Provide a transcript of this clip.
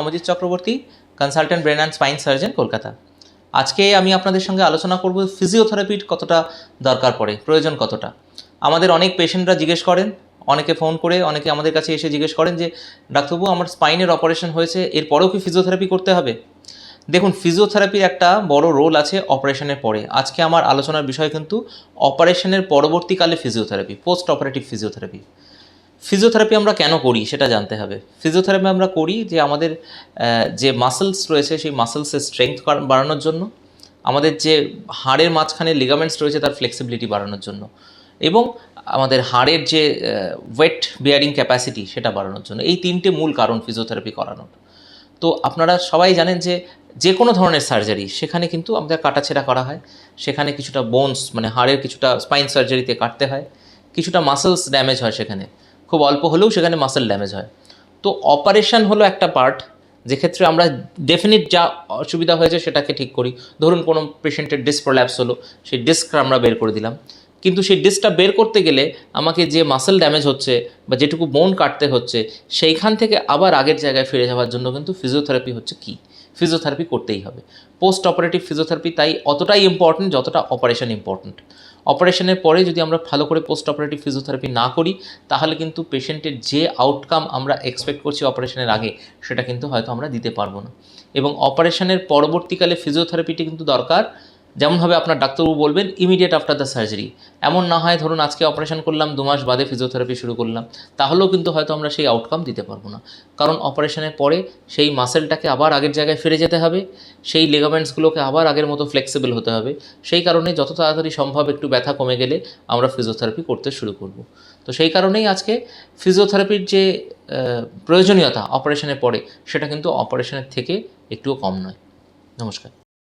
অমজিৎ Chakraborty, consultant brain and spine surgeon, Kolkata. আজকে আমি আপনাদের সঙ্গে আলোচনা করব ফিজিওথেরাপির কতটা দরকার পড়ে, প্রয়োজন কতটা। আমাদের অনেক পেশেন্টরা জিজ্ঞেস করেন, অনেকে ফোন করে, অনেকে আমাদের কাছে এসে জিজ্ঞেস করেন যে ডাক্তারবাবু আমার স্পাইনের অপারেশন হয়েছে, এরপরেও কি ফিজিওথেরাপি করতে হবে? দেখুন, ফিজিওথেরাপির একটা বড় রোল আছে অপারেশনের পরে। আজকে আমার আলোচনার বিষয় কিন্তু অপারেশনের পরবর্তীকালে physiotherapy, post operative physiotherapy. Physiotherapy আমরা কেন করি সেটা জানতে হবে। ফিজিওথেরাপি আমরা করি যে আমাদের যে মাসেলস রয়েছে সেই মাসেলসের স্ট্রেংথ বাড়ানোর জন্য, আমাদের যে হাড়ের মাঝখানে লিগামেন্টস রয়েছে তার ফ্লেক্সিবিলিটি বাড়ানোর জন্য, এবং আমাদের হাড়ের যে ওয়েট বিয়ারিং ক্যাপাসিটি সেটা বাড়ানোর জন্য। এই তিনটে মূল কারণ ফিজিওথেরাপি করানোর। তো আপনারা সবাই জানেন যে যে কোনো ধরনের সার্জারি সেখানে কিন্তু আমাদের কাটাছেঁড়া করা হয়, সেখানে কিছুটা বোনস মানে হাড়ের কিছুটা স্পাইন সার্জারিতে কাটতে হয়, কিছুটা মাসেলস ড্যামেজ হয়, সেখানে খুব অল্প হলেও সেখানে মাসেল ড্যামেজ হয়। তো অপারেশন হলো একটা পার্ট যেক্ষেত্রে আমরা ডেফিনিট যা অসুবিধা হয়েছে সেটাকে ঠিক করি। ধরুন কোনো পেশেন্টের ডিস্ক প্রোল্যাপস হলো, সেই ডিস্কটা আমরা বের করে দিলাম, কিন্তু সেই ডিস্কটা বের করতে গেলে আমাকে যে মাসেল ড্যামেজ হচ্ছে বা যেটুকু বোন কাটতে হচ্ছে সেইখান থেকে আবার আগের জায়গায় ফিরে যাওয়ার জন্য কিন্তু ফিজিওথেরাপি হচ্ছে কি, ফিজিওথেরাপি করতেই হবে। পোস্ট অপারেটিভ ফিজিওথেরাপি তাই অতটাই ইম্পর্টেন্ট যতটা অপারেশন ইম্পর্টেন্ট। অপারেশনের পরে যদি আমরা ভালো করে পোস্ট অপারেটিভ ফিজিওথেরাপি না করি তাহলে কিন্তু পেশেন্টের যে আউটকাম আমরা এক্সপেক্ট করছি অপারেশনের আগে সেটা কিন্তু হয়তো আমরা দিতে পারবো না। এবং অপারেশনের পরবর্তীকালে ফিজিওথেরাপিটি কিন্তু দরকার, যেমনভাবে আপনার ডাক্তারবাবু বলবেন ইমিডিয়েট আফটার দ্য সার্জারি। এমন না হয় ধরুন আজকে অপারেশন করলাম, 2 মাস বাদে ফিজিওথেরাপি শুরু করলাম, তাহলেও কিন্তু হয়তো আমরা সেই আউটকাম দিতে পারবো না। কারণ অপারেশনের পরে সেই মাসেলটাকে আবার আগের জায়গায় ফিরে যেতে হবে, সেই লিগামেন্টসগুলোকে আবার আগের মতো ফ্লেক্সিবল হতে হবে। সেই কারণে যত তাড়াতাড়ি সম্ভব একটু ব্যথা কমে গেলে আমরা ফিজিওথেরাপি করতে শুরু করব। তো সেই কারণেই আজকে ফিজিওথেরাপির যে প্রয়োজনীয়তা অপারেশনের পরে সেটা কিন্তু অপারেশনের থেকে একটুও কম নয়। নমস্কার।